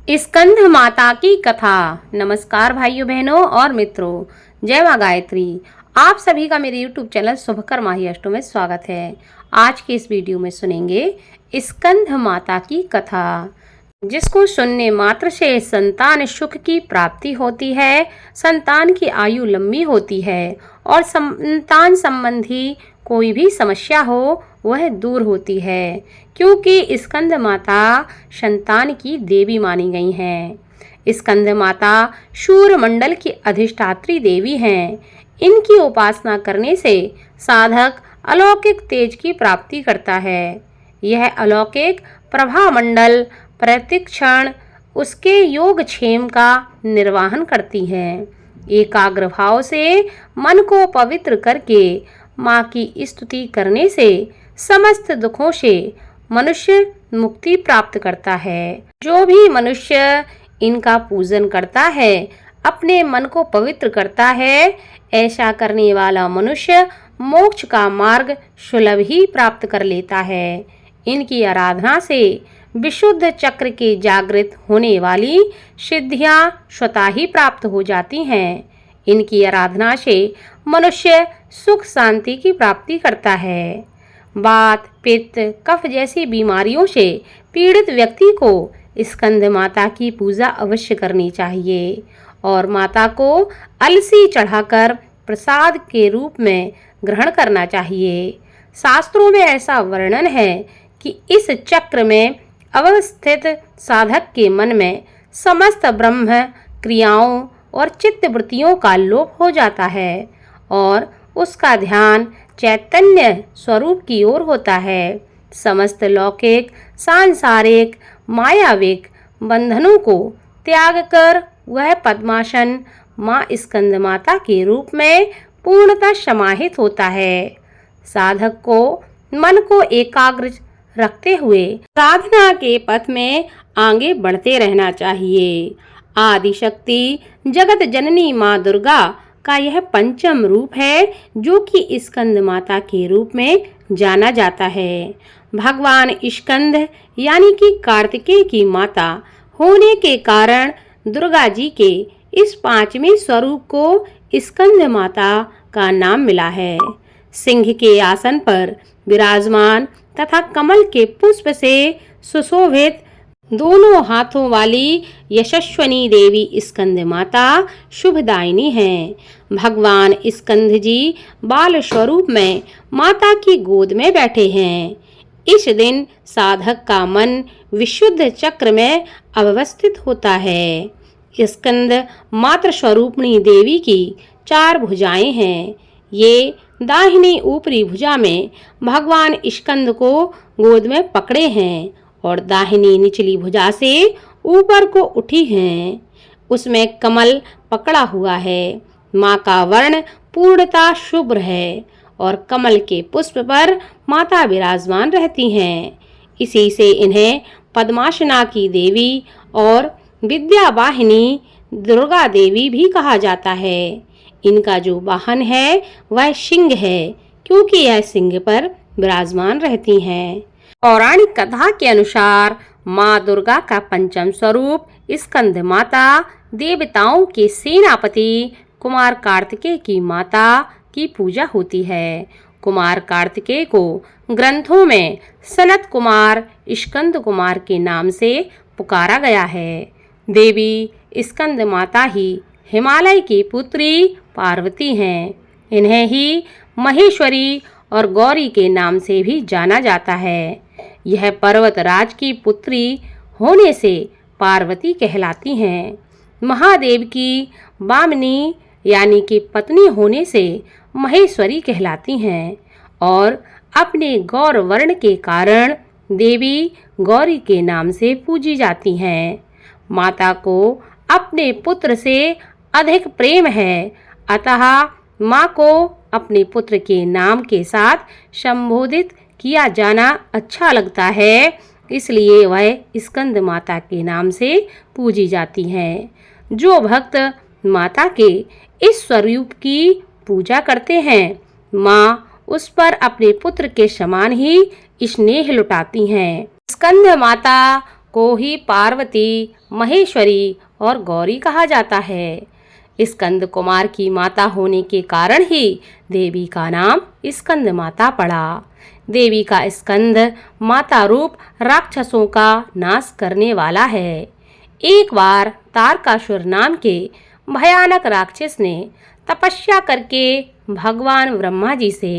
स्कंद माता की कथा। नमस्कार भाइयों बहनों और मित्रों, जय माँ गायत्री। आप सभी का मेरे YouTube चैनल शुभकर माही अष्टों में स्वागत है। आज के इस वीडियो में सुनेंगे स्कंद माता की कथा, जिसको सुनने मात्र से संतान सुख की प्राप्ति होती है, संतान की आयु लंबी होती है और संतान संबंधी कोई भी समस्या हो वह दूर होती है, क्योंकि स्कंद माता संतान की देवी मानी गई हैं। स्कंद माता शूर मंडल की अधिष्ठात्री देवी हैं। इनकी उपासना करने से साधक अलौकिक तेज की प्राप्ति करता है। यह अलौकिक प्रभा मंडल प्रतिक्षण उसके योगक्षेम का निर्वहन करती है। एकाग्र भाव से मन को पवित्र करके माँ की स्तुति करने से समस्त दुखों से मनुष्य मुक्ति प्राप्त करता है। जो भी मनुष्य इनका पूजन करता है, अपने मन को पवित्र करता है, ऐसा करने वाला मनुष्य मोक्ष का मार्ग सुलभ ही प्राप्त कर लेता है। इनकी आराधना से विशुद्ध चक्र के जागृत होने वाली सिद्धियां स्वतः ही प्राप्त हो जाती हैं। इनकी आराधना से मनुष्य सुख शांति की प्राप्ति करता है। वात, पित्त, कफ जैसी बीमारियों से पीड़ित व्यक्ति को स्कंद माता की पूजा अवश्य करनी चाहिए और माता को अलसी चढ़ाकर प्रसाद के रूप में ग्रहण करना चाहिए। शास्त्रों में ऐसा वर्णन है कि इस चक्र में अवस्थित साधक के मन में समस्त ब्रह्म क्रियाओं और चित्त वृत्तियों का लोप हो जाता है और उसका ध्यान चैतन्य स्वरूप की ओर होता है। समस्त लौकिक, सांसारिक, मायाविक बंधनों को त्याग कर वह पद्मासन माँ स्कंद माता के रूप में पूर्णतः समाहित होता है। साधक को मन को एकाग्र रखते हुए साधना के पथ में आगे बढ़ते रहना चाहिए। आदि शक्ति जगत जननी माँ दुर्गा का यह पंचम रूप है, जो कि स्कंद माता के रूप में जाना जाता है। भगवान स्कंद यानी कि कार्तिकेय की माता होने के कारण दुर्गा जी के इस पांचवें स्वरूप को स्कंद माता का नाम मिला है। सिंह के आसन पर विराजमान तथा कमल के पुष्प से सुशोभित दोनों हाथों वाली यशस्वनी देवी स्कंद माता शुभदायिनी हैं। भगवान स्कंद जी बाल स्वरूप में माता की गोद में बैठे हैं। इस दिन साधक का मन विशुद्ध चक्र में अवस्थित होता है। स्कंद मातृ स्वरूपणी देवी की 4 भुजाएं हैं। ये दाहिनी ऊपरी भुजा में भगवान स्कंद को गोद में पकड़े हैं और दाहिनी निचली भुजा से ऊपर को उठी हैं। उसमें कमल पकड़ा हुआ है। माँ का वर्ण पूर्णतः शुभ्र है और कमल के पुष्प पर माता विराजमान रहती हैं। इसी से इन्हें पद्मासना की देवी और विद्या वाहिनी दुर्गा देवी भी कहा जाता है। इनका जो वाहन है वह सिंह है, क्योंकि यह सिंह पर विराजमान रहती हैं। पौराणिक कथा के अनुसार माँ दुर्गा का पंचम स्वरूप स्कंद माता देवताओं के सेनापति कुमार कार्तिकेय की माता की पूजा होती है। कुमार कार्तिकेय को ग्रंथों में सनत कुमार, स्कंद कुमार के नाम से पुकारा गया है। देवी स्कंद माता ही हिमालय की पुत्री पार्वती हैं। इन्हें ही महेश्वरी और गौरी के नाम से भी जाना जाता है। यह पर्वतराज की पुत्री होने से पार्वती कहलाती हैं। महादेव की वामनी यानी कि पत्नी होने से महेश्वरी कहलाती हैं और अपने गौर वर्ण के कारण देवी गौरी के नाम से पूजी जाती हैं। माता को अपने पुत्र से अधिक प्रेम है, अतः माँ को अपने पुत्र के नाम के साथ संबोधित किया जाना अच्छा लगता है, इसलिए वह स्कंद माता के नाम से पूजी जाती हैं। जो भक्त माता के इस स्वरूप की पूजा करते हैं, माँ उस पर अपने पुत्र के समान ही स्नेह लुटाती हैं। स्कंद माता को ही पार्वती, महेश्वरी और गौरी कहा जाता है। स्कंद कुमार की माता होने के कारण ही देवी का नाम स्कंद माता पड़ा। देवी का स्कंद माता रूप राक्षसों का नाश करने वाला है। एक बार तारकासुर नाम के भयानक राक्षस ने तपस्या करके भगवान ब्रह्मा जी से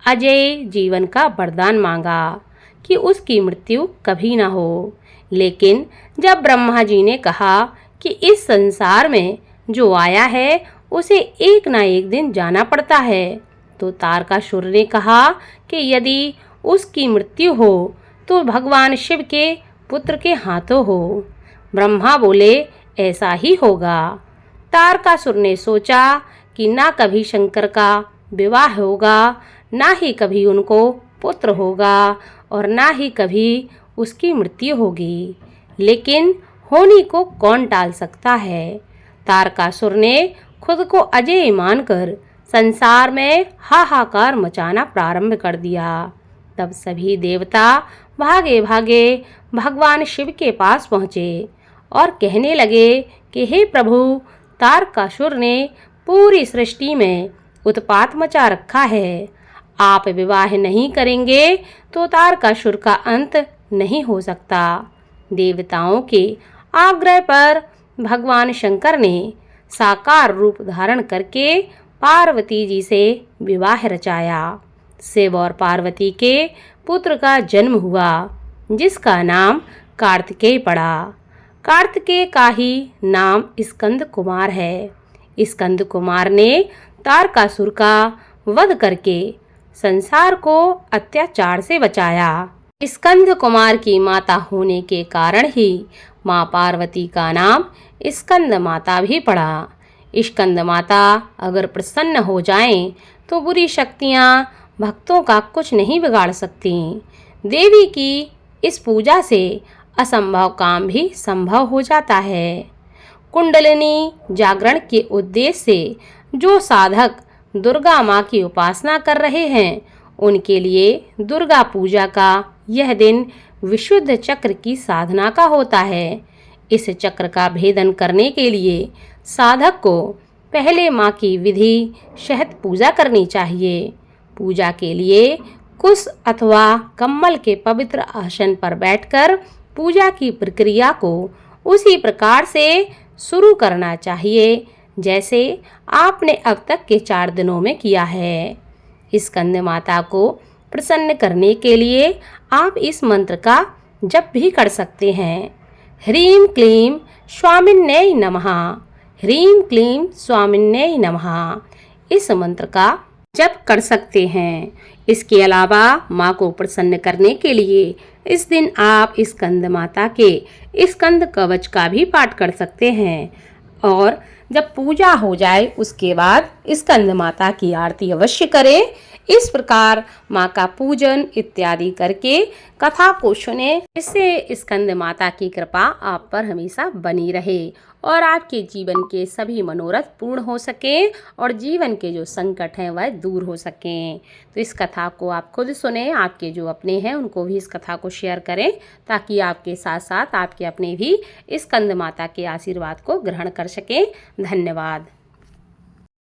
अजय जीवन का वरदान मांगा कि उसकी मृत्यु कभी न हो। लेकिन जब ब्रह्मा जी ने कहा कि इस संसार में जो आया है उसे एक ना एक दिन जाना पड़ता है, तो तारकासुर ने कहा कि यदि उसकी मृत्यु हो तो भगवान शिव के पुत्र के हाथों हो। ब्रह्मा बोले ऐसा ही होगा। तारकासुर ने सोचा कि ना कभी शंकर का विवाह होगा, ना ही कभी उनको पुत्र होगा और ना ही कभी उसकी मृत्यु होगी। लेकिन होनी को कौन टाल सकता है। तारकासुर ने खुद को अजेय मानकर संसार में हाहाकार मचाना प्रारंभ कर दिया। तब सभी देवता भागे भागे भगवान शिव के पास पहुँचे और कहने लगे कि हे प्रभु, तारकासुर ने पूरी सृष्टि में उत्पात मचा रखा है। आप विवाह नहीं करेंगे तो तारकासुर का अंत नहीं हो सकता। देवताओं के आग्रह पर भगवान शंकर ने साकार रूप धारण करके पार्वती जी से विवाह रचाया। शिव और पार्वती के पुत्र का जन्म हुआ, जिसका नाम कार्तिकेय पड़ा। कार्तिकेय का ही नाम स्कंद कुमार है। स्कंद कुमार ने तारकासुर का वध करके संसार को अत्याचार से बचाया। स्कंद कुमार की माता होने के कारण ही माँ पार्वती का नाम स्कंद माता भी पड़ा। स्कंद माता अगर प्रसन्न हो जाएं तो बुरी शक्तियाँ भक्तों का कुछ नहीं बिगाड़ सकती। देवी की इस पूजा से असंभव काम भी संभव हो जाता है। कुंडलिनी जागरण के उद्देश्य से जो साधक दुर्गा माँ की उपासना कर रहे हैं, उनके लिए दुर्गा पूजा का यह दिन विशुद्ध चक्र की साधना का होता है। इस चक्र का भेदन करने के लिए साधक को पहले माँ की विधि शहद पूजा करनी चाहिए। पूजा के लिए कुश अथवा कम्बल के पवित्र आसन पर बैठकर पूजा की प्रक्रिया को उसी प्रकार से शुरू करना चाहिए जैसे आपने अब तक के 4 दिनों में किया है। स्कंद माता को प्रसन्न करने के लिए आप इस मंत्र का जप भी कर सकते हैं। ह्रीं क्लीं स्वामिन्यै नमः, ह्रीं क्लीं स्वामिन्यै नमः। इस मंत्र का जप कर सकते हैं। इसके अलावा माँ को प्रसन्न करने के लिए इस दिन आप स्कंद माता के स्कंद कवच का भी पाठ कर सकते हैं। और जब पूजा हो जाए उसके बाद स्कंद माता की आरती अवश्य करें। इस प्रकार माँ का पूजन इत्यादि करके कथा को सुने, इससे स्कंद माता की कृपा आप पर हमेशा बनी रहे और आपके जीवन के सभी मनोरथ पूर्ण हो सकें और जीवन के जो संकट हैं वह दूर हो सकें। तो इस कथा को आप खुद सुने, आपके जो अपने हैं उनको भी इस कथा को शेयर करें ताकि आपके साथ साथ आपके अपने भी स्कंद माता के आशीर्वाद को ग्रहण कर सकें। धन्यवाद।